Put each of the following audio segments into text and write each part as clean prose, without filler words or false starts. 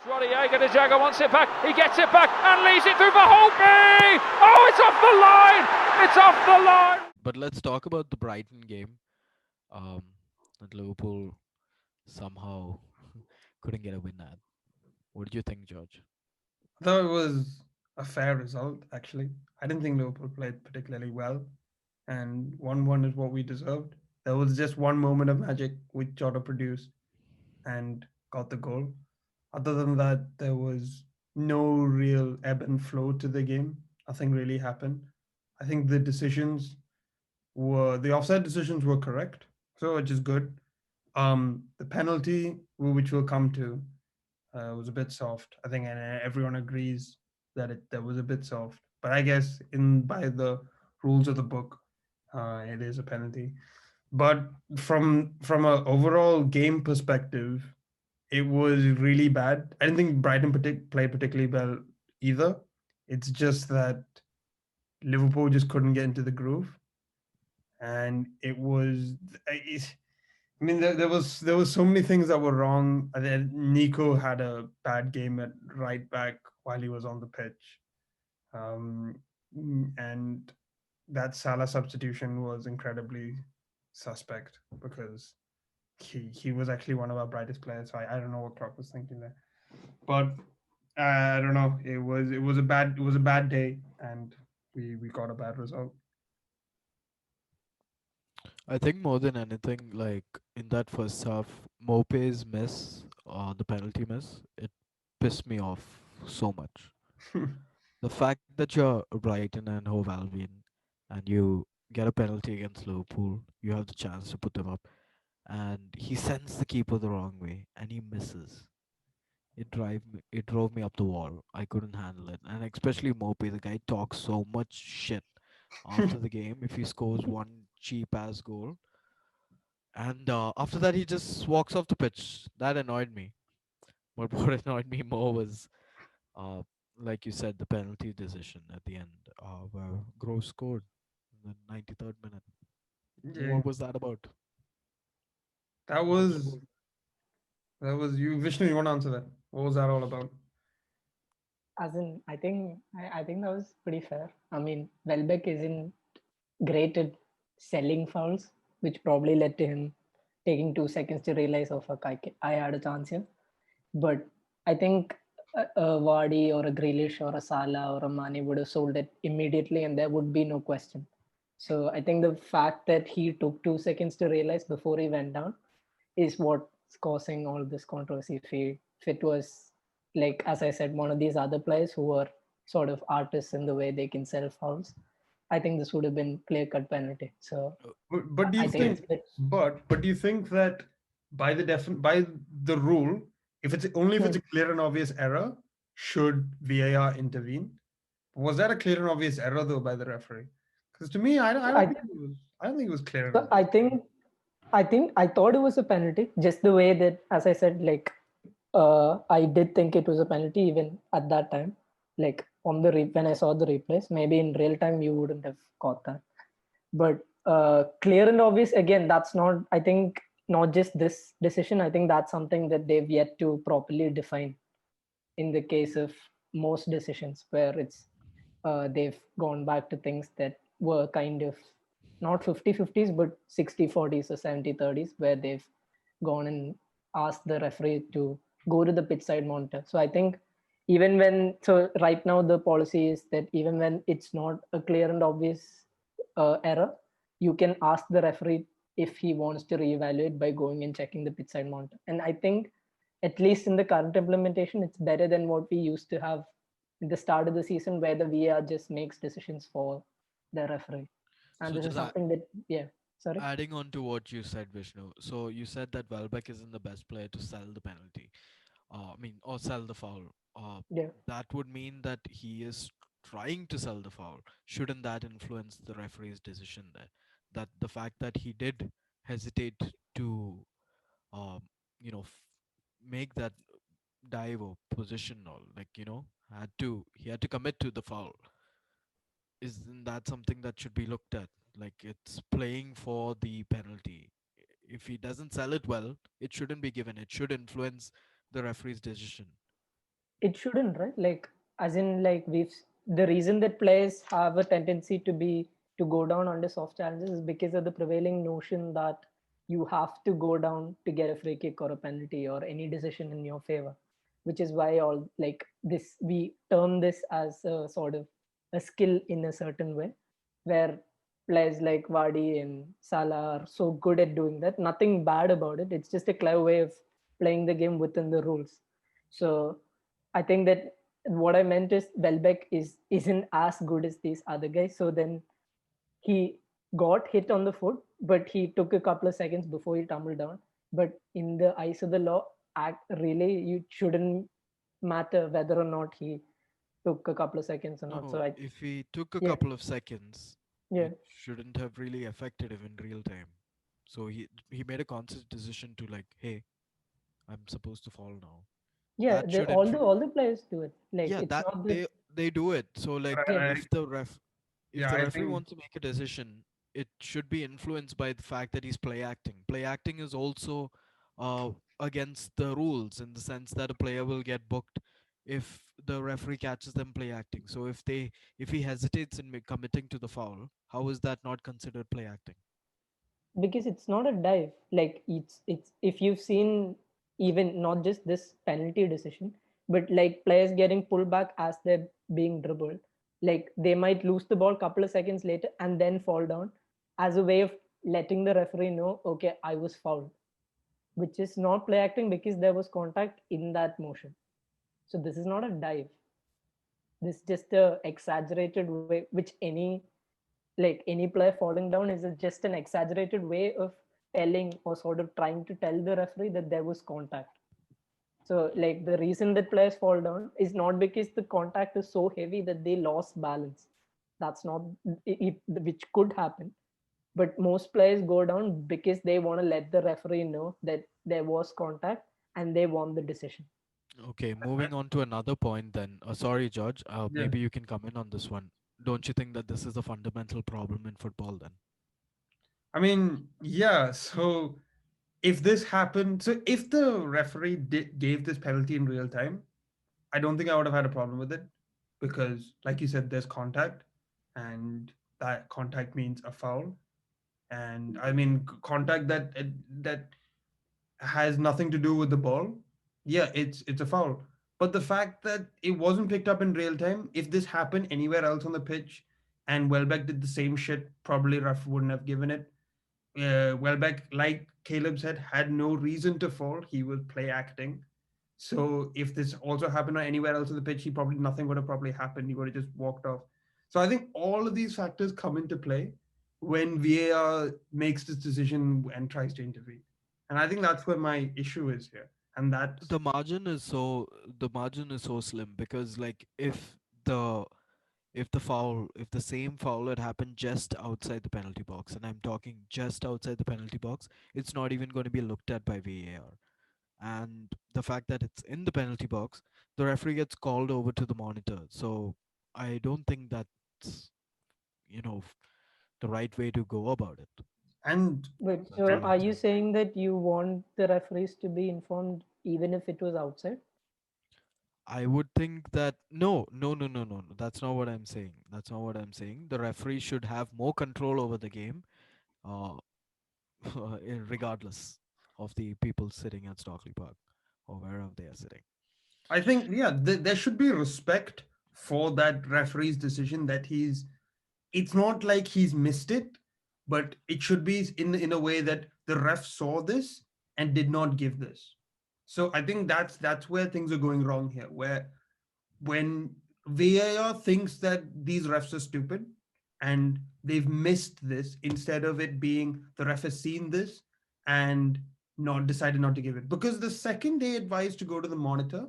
Rodallega de Jager wants it back. He gets it back and leaves it through for Holtby. Oh, it's off the line. It's off the line. But let's talk about the Brighton game. Um, that Liverpool somehow couldn't get a win at. What did you think, George? I thought it was a fair result, actually. I didn't think Liverpool played particularly well, and 1-1 is what we deserved. There was just one moment of magic which Jota produced and got the goal. Other than that, there was no real ebb and flow to the game. Nothing really happened. I think the offside decisions were correct, so which is good. The penalty, which we'll come to, was a bit soft. I think, and everyone agrees that that was a bit soft. But I guess in by the rules of the book, it is a penalty. But from a overall game perspective, it was really bad. I didn't think Brighton played particularly well either. It's just that Liverpool just couldn't get into the groove, and it was. I mean, there was so many things that were wrong. And then Nico had a bad game at right back while he was on the pitch, um, and that Salah substitution was incredibly suspect because he was actually one of our brightest players. So I don't know what Klopp was thinking there, but I don't know. It was a bad day, and we got a bad result. I think more than anything, like in that first half, Mope's miss, the penalty miss, it pissed me off so much. The fact that you're Brighton and Hove Albion and you get a penalty against Liverpool, you have the chance to put them up, and he sends the keeper the wrong way and he misses. It drove me up the wall. I couldn't handle it, and especially Mope, the guy talks so much shit after the game if he scores one cheap ass goal, and after that he just walks off the pitch. That annoyed me. But what annoyed me more was, uh, like you said, the penalty decision at the end, where Gross scored in the 93rd minute. Yeah, What was that about? that was that was you, Vishnu. You want to answer that? What was that all about? As in, I think that was pretty fair. I mean, Welbeck isn't great at selling fouls, which probably led to him taking 2 seconds to realize, oh fuck, I had a chance here. But I think a Vardy or a Grealish or a Salah or a Mane would have sold it immediately, and there would be no question. So I think the fact that he took 2 seconds to realize before he went down is what's causing all this controversy. If it was, like as I said, one of these other players who are sort of artists in the way they can sell fouls, I think this would have been clear cut penalty. So But do you I think think? it's a bit. But do you think that by the rule, if it's only if it's a clear and obvious error, should VAR intervene? Was that a clear and obvious error though by the referee? Because to me, I don't I think it was. I don't think it was clear and so obvious. I think I thought it was a penalty, just the way that, as I said, like I did think it was a penalty even at that time. Like on the when I saw the replays, maybe in real time you wouldn't have caught that. But clear and obvious, again, that's not. I think not just this decision. I think that's something that they've yet to properly define in the case of most decisions where it's they've gone back to things that were kind of not 50-50s but 60-40s or 70-30s where they've gone and asked the referee to go to the pitch side monitor. So I think even when, so right now the policy is that even when it's not a clear and obvious error, you can ask the referee if he wants to reevaluate by going and checking the pitch side monitor. And I think at least in the current implementation, it's better than what we used to have in the start of the season where the VAR just makes decisions for the referee. And So this is just something that, yeah, sorry. adding on to what you said, Vishnu. So you said that Welbeck isn't the best player to sell the penalty. Or sell the foul. Yeah. That would mean that he is trying to sell the foul. Shouldn't that influence the referee's decision there? That the fact that he did hesitate to, um, make that dive or position, or he had to commit to the foul. Isn't that something that should be looked at? Like, it's playing for the penalty. If he doesn't sell it well, it shouldn't be given. It should influence the referee's decision. It shouldn't, right? Like, as in, like, the reason that players have a tendency to go down under soft challenges is because of the prevailing notion that you have to go down to get a free kick or a penalty or any decision in your favor, which is why all like this we term this as a sort of a skill in a certain way, where players like Vardy and Salah are so good at doing that. Nothing bad about it. It's just a clever way of playing the game within the rules. So I think that what I meant is Welbeck isn't as good as these other guys. So then he got hit on the foot, but he took a couple of seconds before he tumbled down. But in the eyes of the law, act really you shouldn't matter whether or not he took a couple of seconds or not. So No, I if he took a yeah couple of seconds, yeah it shouldn't have really affected him in real time. So he made a conscious decision to like, hey, I'm supposed to fall now. yeah. That should All the players do it. Like yeah, it's that not that they do it. So like But yeah if yeah, the I referee think wants to make a decision, it should be influenced by the fact that he's play acting. Play acting is also uh, against the rules in the sense that a player will get booked if the referee catches them play acting. So if he hesitates in committing to the foul, how is that not considered play acting? because it's not a dive. Like it's if you've seen even not just this penalty decision, but like players getting pulled back as they're being dribbled, like they might lose the ball a couple of seconds later and then fall down as a way of letting the referee know, okay, I was fouled, which is not play acting because there was contact in that motion. So this is not a dive. This is just a exaggerated way which any player falling down is just an exaggerated way of telling or sort of trying to tell the referee that there was contact. So like the reason that players fall down is not because the contact is so heavy that they lost balance. That's not which could happen. But most players go down because they want to let the referee know that there was contact and they want the decision. Okay, moving on to another point then. Sorry, George. yeah. Maybe you can come in on this one. Don't you think that this is a fundamental problem in football then? I mean, yeah. So if this happened, so if the referee gave this penalty in real time, I don't think I would have had a problem with it because, like you said, there's contact, and that contact means a foul. And I mean, contact that has nothing to do with the ball, yeah, it's a foul. But the fact that it wasn't picked up in real time, if this happened anywhere else on the pitch, and Welbeck did the same shit, probably ref wouldn't have given it. Welbeck, like Caleb said, had no reason to fall. He was play acting. So if this also happened anywhere else on the pitch, he probably nothing would have probably happened. He would have just walked off. So I think all of these factors come into play when VAR makes this decision and tries to intervene. And I think that's where my issue is here. And that's The margin is so slim because like if the same foul had happened just outside the penalty box, and I'm talking just outside the penalty box, it's not even going to be looked at by VAR. And the fact that it's in the penalty box, the referee gets called over to the monitor. So I don't think that's you know f- the right way to go about it. and Wait, That's so all and are I'm you saying. saying that you want the referees to be informed even if it was outside? I would think that no. That's not what I'm saying. That's not what I'm saying. The referee should have more control over the game, uh, regardless of the people sitting at Stockley Park or wherever they are sitting. I think, yeah, there should be respect for that referee's decision that it's not like he's missed it, but it should be in a way that the ref saw this and did not give this. So I think that's where things are going wrong here, where when VAR thinks that these refs are stupid and they've missed this, instead of it being the ref has seen this and not decided not to give it. Because the second they advised to go to the monitor,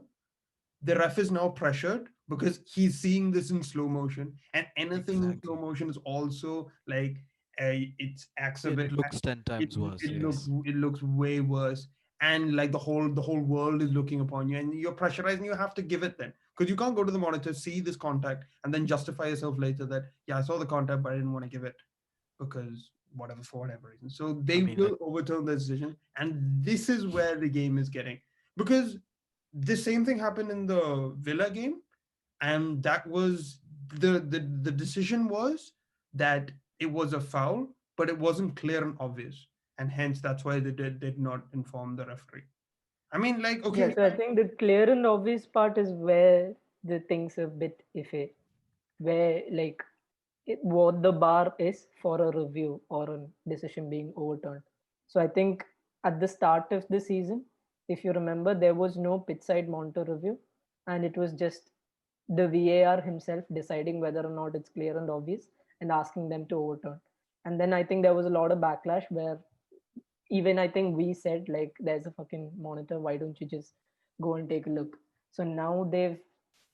the ref is now pressured because he's seeing this in slow motion, and anything in slow Exactly. motion is also like it acts a It bit looks 10 it, times worse, it looks yes. it looks way worse, and like the whole world is looking upon you and you're pressurized and you have to give it then, because you can't go to the monitor, see this contact, and then justify yourself later that, yeah, I saw the contact but I didn't want to give it because whatever, for whatever reason. So I they mean, will overturn the decision, and this is where the game is getting, because the same thing happened in the Villa game, and that was the decision was that it was a foul, but it wasn't clear and obvious, and hence that's why they did not inform the referee. I mean, like, Yeah, okay, so I think the clear and obvious part is where the things are a bit iffy, where like what the bar is for a review or a decision being overturned. So I think at the start of the season, if you remember, there was no pitch side monitor review, and it was just the VAR himself deciding whether or not it's clear and obvious and asking them to overturn. And then I think there was a lot of backlash where even I think we said like there's a fucking monitor, why don't you just go and take a look? So now they've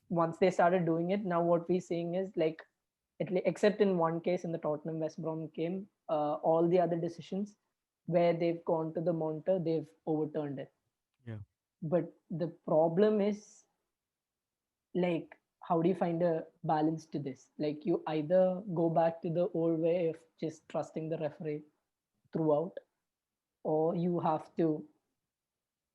once they started doing it, now what we're seeing is like except in one case in the Tottenham West Brom game, all the other decisions where they've gone to the monitor, they've overturned it. Yeah. But the problem is like how do you find a balance to this? Like you either go back to the old way of just trusting the referee throughout, or you have to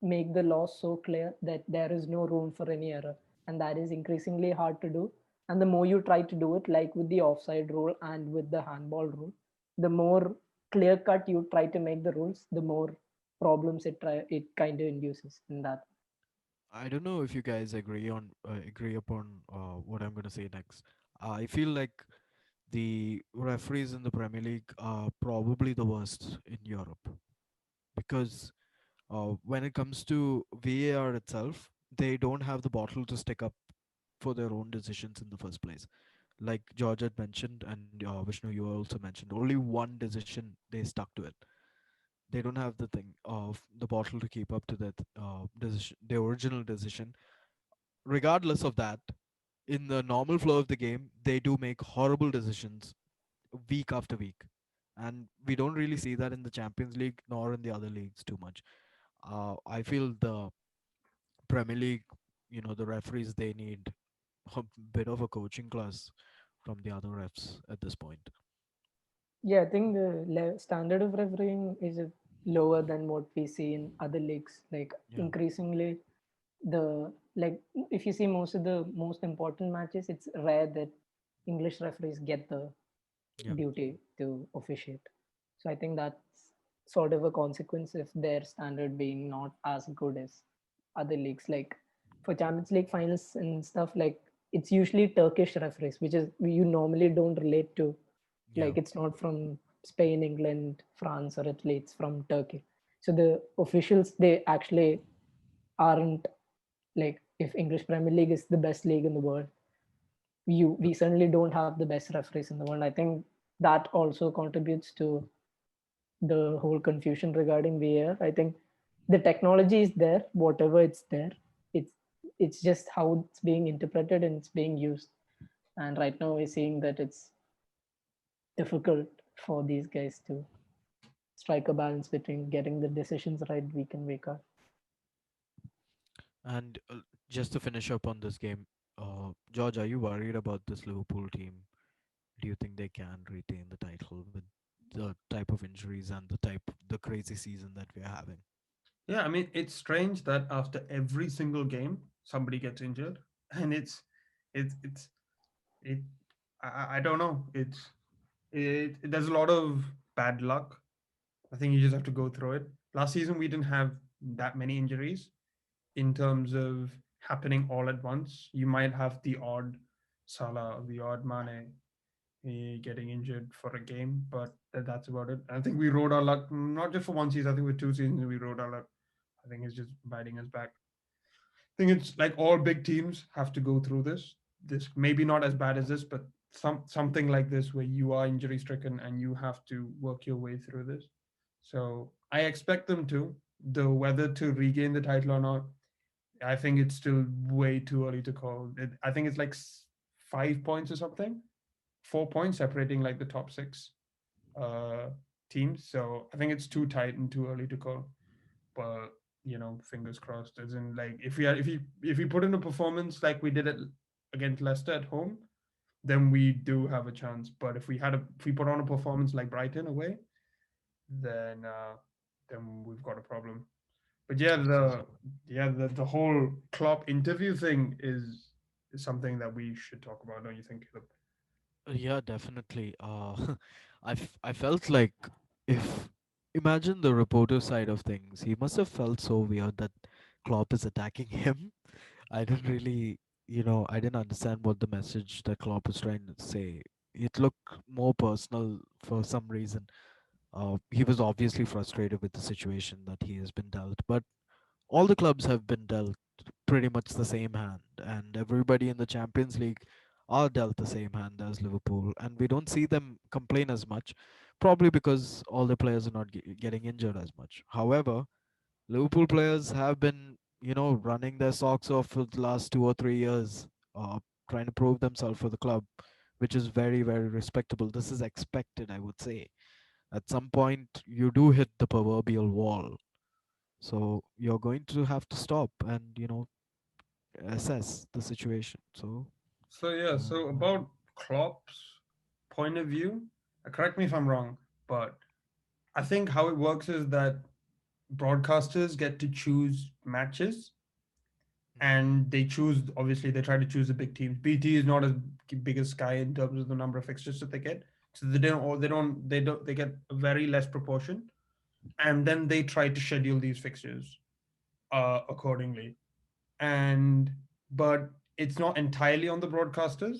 make the law so clear that there is no room for any error, and that is increasingly hard to do. And the more you try to do it, like with the offside rule and with the handball rule, the more clear cut you try to make the rules, the more problems it kind of induces in that. I don't know if you guys agree upon what I'm gonna say next. I feel like the referees in the Premier League are probably the worst in Europe because when it comes to VAR itself, they don't have the bottle to stick up for their own decisions in the first place. Like George had mentioned, and Vishnu, you also mentioned, only one decision they stuck to it. They don't have the thing of the bottle to keep up to that decision, the original decision. Regardless of that, in the normal flow of the game, they do make horrible decisions week after week. And we don't really see that in the Champions League nor in the other leagues too much. I feel the Premier League, the referees, they need a bit of a coaching class from the other refs at this point. Yeah, I think the standard of refereeing is lower than what we see in other leagues. Like Yeah, increasingly, the like if you see most of the most important matches, it's rare that English referees get the yeah, duty to officiate. So I think that's sort of a consequence of their standard being not as good as other leagues. Like for Champions League finals and stuff, like it's usually Turkish referees, which is you normally don't relate to. yeah. Like it's not from Spain, England, France, or Italy. It's from Turkey. So the officials they actually aren't like if English Premier League is the best league in the world, we certainly don't have the best referees in the world. I think that also contributes to the whole confusion regarding VAR. I think the technology is there, whatever it's there. It's it's just how it's being interpreted and it's being used. And right now we're seeing that it's difficult for these guys to strike a balance between getting the decisions right week in week out. And just to finish up on this game, George, are you worried about this Liverpool team? Do you think they can retain the title with the type of injuries and the crazy season that we're having? yeah. I mean, it's strange that after every single game somebody gets injured, and it's it. I don't know. There's a lot of bad luck. I think you just have to go through it. Last season we didn't have that many injuries in terms of happening all at once. You might have the odd Salah, the odd Mane getting injured for a game, but that's about it. I think we rode our luck not just for one season. I think with 2 seasons we rode our luck. I think it's just biting us back. I think it's like all big teams have to go through this. This maybe not as bad as this, but something like this where you are injury stricken and you have to work your way through this. So I expect them to. The whether to regain the title or not, I think it's still way too early to call. I think it's like 5 points or something, 4 points separating like the top six uh, teams. So I think it's too tight and too early to call. But fingers crossed. As in, like if we put in a performance like we did it against Leicester at home, then we do have a chance. But if we put on a performance like Brighton away, then then we've got a problem. But yeah, So the whole Klopp interview thing is something that we should talk about, don't you think, Caleb? yeah, definitely. I felt like, if imagine the reporter side of things, he must have felt so weird that Klopp is attacking him. I didn't really, I didn't understand what the message that Klopp was trying to say. It looked more personal for some reason. He was obviously frustrated with the situation that he has been dealt, but all the clubs have been dealt pretty much the same hand, and everybody in the Champions League are dealt the same hand as Liverpool, and we don't see them complain as much, probably because all the players are not getting injured as much. However, Liverpool players have been, running their socks off for the last 2 or 3 years, trying to prove themselves for the club, which is very, very respectable. This is expected, I would say. At some point, you do hit the proverbial wall, so you're going to have to stop and, assess the situation. So, So yeah, uh, so about Klopp's point of view, correct me if I'm wrong, but I think how it works is that broadcasters get to choose matches, and they choose, obviously they try to choose the big teams. BT is not as big as Sky in terms of the number of fixtures that they get, so they get a very less proportion, and then they try to schedule these fixtures accordingly. And but it's not entirely on the broadcasters.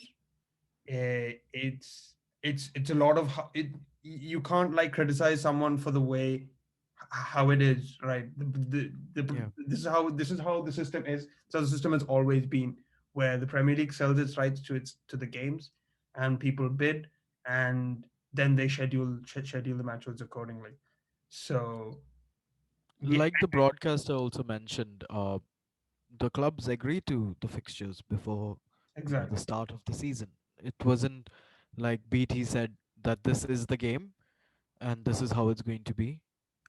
It's a lot of it. You can't like criticize someone for the way how it is, right? yeah, This is how the system is. So the system has always been, where the Premier League sells its rights to the games, and people bid, and then they schedule the matches accordingly. So yeah, like the broadcaster also mentioned, the clubs agree to the fixtures before the exactly. start of the season. It wasn't like BT said that this is the game and this is how it's going to be.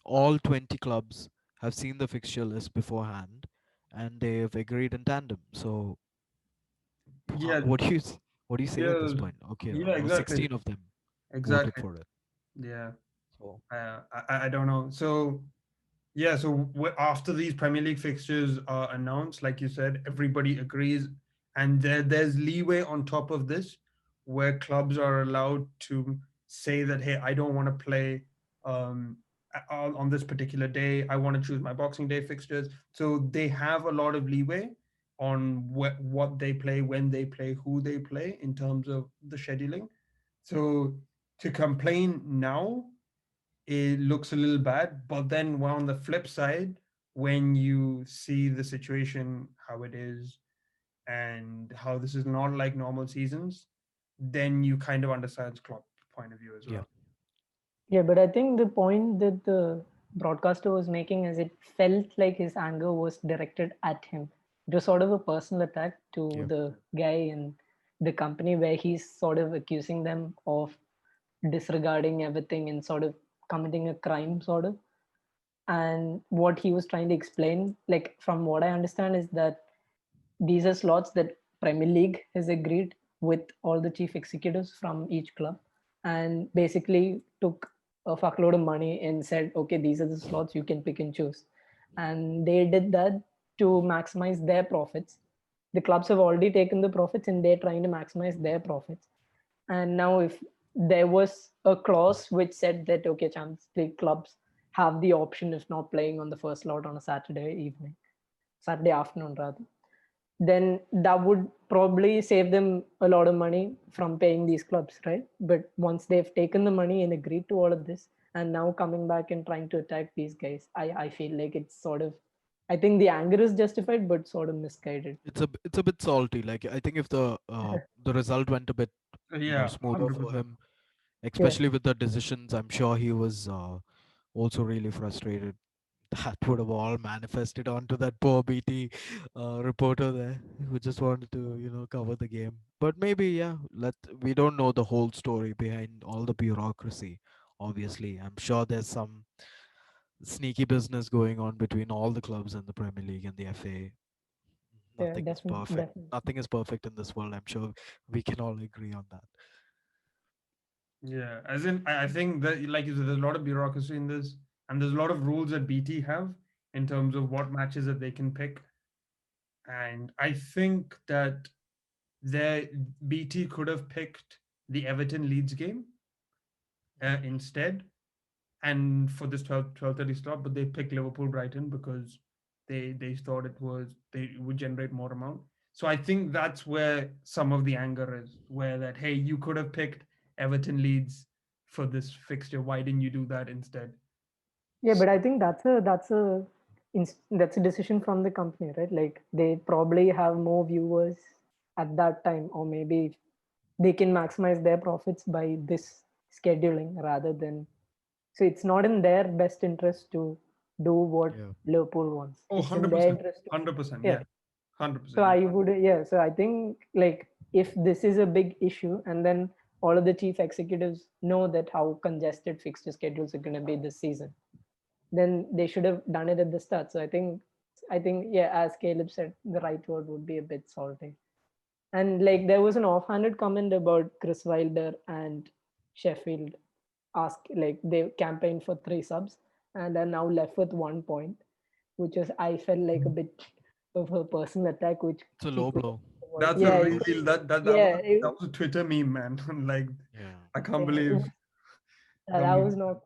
All 20 clubs have seen the fixture list beforehand and they've agreed in tandem. So, Yeah, what do you say at yeah, this point? Okay, yeah, exactly, 16 of them voted exactly. for it. Yeah, So, I don't know. So yeah, so after these Premier League fixtures are announced, like you said, everybody agrees, and there's leeway on top of this, where clubs are allowed to say that, hey, I don't want to play um, on this particular day. I want to choose my Boxing Day fixtures. So they have a lot of leeway on what they play, when they play, who they play in terms of the scheduling. So to complain now, it looks a little bad. But then, well, on the flip side, when you see the situation, how it is, and how this is not like normal seasons, then you kind of understand Klopp's point of view as yeah, well. Yeah, but I think the point that the broadcaster was making is it felt like his anger was directed at him. It was sort of a personal attack to yeah. the guy in the company where he's sort of accusing them of disregarding everything and sort of committing a crime, sort of. And what he was trying to explain, like from what I understand, is that these are slots that Premier League has agreed with all the chief executives from each club, and basically took a fuckload of money and said, okay, these are the slots you can pick and choose. And they did that to maximize their profits. The clubs have already taken the profits and they're trying to maximize their profits. And now, if there was a clause which said that, okay, Champions League clubs have the option of not playing on the first slot on a Saturday evening, Saturday afternoon rather, then that would probably save them a lot of money from paying these clubs, right? But once they've taken the money and agreed to all of this, and now coming back and trying to attack these guys, I feel like it's sort of, I think the anger is justified, but sort of misguided. It's a bit salty. Like, I think if the result went a bit, Yeah, smoother for 100%. him, Yeah, especially with the decisions, I'm sure he was also really frustrated. That would have all manifested onto that poor BT reporter there, who just wanted to, cover the game. But maybe, yeah, we don't know the whole story behind all the bureaucracy. Obviously, I'm sure there's some sneaky business going on between all the clubs in the Premier League and the FA. yeah, Nothing is definitely, perfect. definitely. Nothing is perfect in this world. I'm sure we can all agree on that. Yeah, as in, I think that, like you said, there's a lot of bureaucracy in this, and there's a lot of rules that BT have. in terms of what matches that they can pick. And I think that their BT could have picked the Everton Leeds game instead, and for this 12:30 slot, but they picked Liverpool Brighton because they thought they would generate more amount. So I think that's where some of the anger is, where that, hey, you could have picked Everton Leeds for this fixture. Why didn't you do that instead? Yeah, but I think that's a decision from the company, right? Like they probably have more viewers at that time, or maybe they can maximize their profits by this scheduling rather than. So it's not in their best interest to do what Yeah. Liverpool wants. Oh, It's in their 100%. interest. 100%. Yeah. Yeah. 100%. So I would, yeah. So I think like if this is a big issue, and then all of the chief executives know that how congested fixture schedules are going to be this season, then they should have done it at the start. So I think, yeah, as Caleb said, the right word would be a bit salty. And like there was an offhanded comment about Chris Wilder and Sheffield ask like they campaigned for 3 subs and are now left with 1 point, which was I felt like a bit of a personal attack, which It's a he low could blow. avoid. That's Yeah, a real yeah, that was a Twitter meme, man. Like, Yeah. I can't yeah, believe that the was not